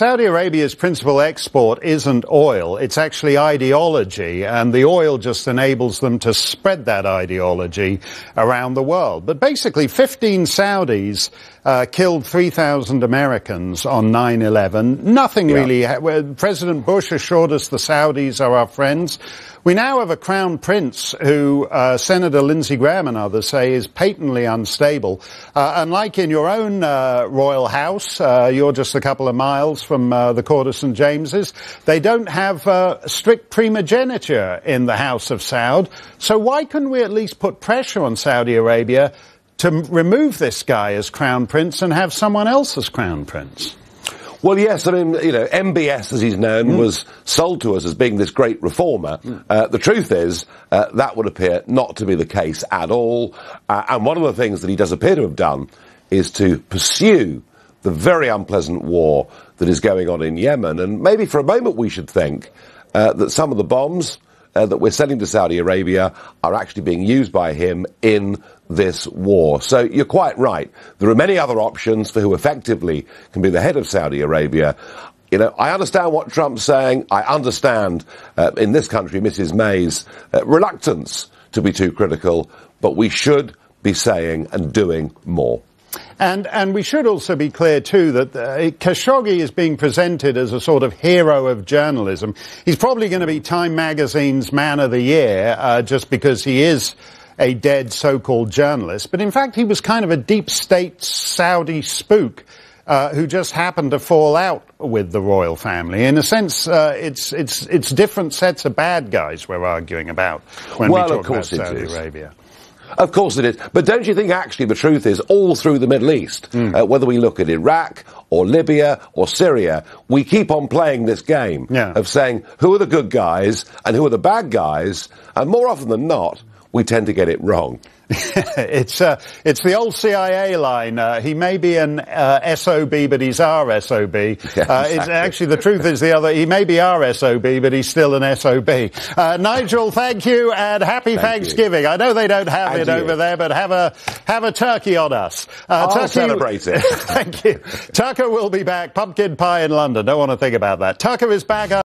Saudi Arabia's principal export isn't oil, it's actually ideology, and the oil just enables them to spread that ideology around the world. But basically, 15 Saudis killed 3,000 Americans on 9/11. Nothing really. President Bush assured us the Saudis are our friends. We now have a crown prince who Senator Lindsey Graham and others say is patently unstable. Unlike in your own royal house, you're just a couple of miles from the court of St. James's, they don't have strict primogeniture in the House of Saud. So why couldn't we at least put pressure on Saudi Arabia to remove this guy as crown prince and have someone else as crown prince? Well, yes, I mean, MBS, as he's known, was sold to us as being this great reformer. The truth is, that would appear not to be the case at all. And one of the things that he does appear to have done is to pursue the very unpleasant war that is going on in Yemen. And maybe for a moment we should think that some of the bombs that we're sending to Saudi Arabia are actually being used by him in this war. So you're quite right. There are many other options for who effectively can be the head of Saudi Arabia. I understand what Trump's saying. I understand in this country Mrs. May's reluctance to be too critical, but we should be saying and doing more. And we should also be clear, too, that Khashoggi is being presented as a sort of hero of journalism. He's probably going to be Time Magazine's Man of the Year just because he is a dead so-called journalist. But in fact, he was kind of a deep state Saudi spook who just happened to fall out with the royal family. In a sense, it's different sets of bad guys we're arguing about when we talk about Saudi Arabia. Of course it is. But don't you think actually the truth is all through the Middle East, whether we look at Iraq or Libya or Syria, we keep on playing this game of saying who are the good guys and who are the bad guys, and more often than not, we tend to get it wrong. It's the old CIA line. He may be an SOB, but he's our SOB. Yeah, exactly. It's actually, the truth is the other. He may be our SOB, but he's still an SOB. Nigel, thank you, and happy Thanksgiving. I know they don't have it over there, but have a turkey on us. I'll celebrate it. Thank you. Tucker will be back. Pumpkin pie in London. Don't want to think about that. Tucker is back.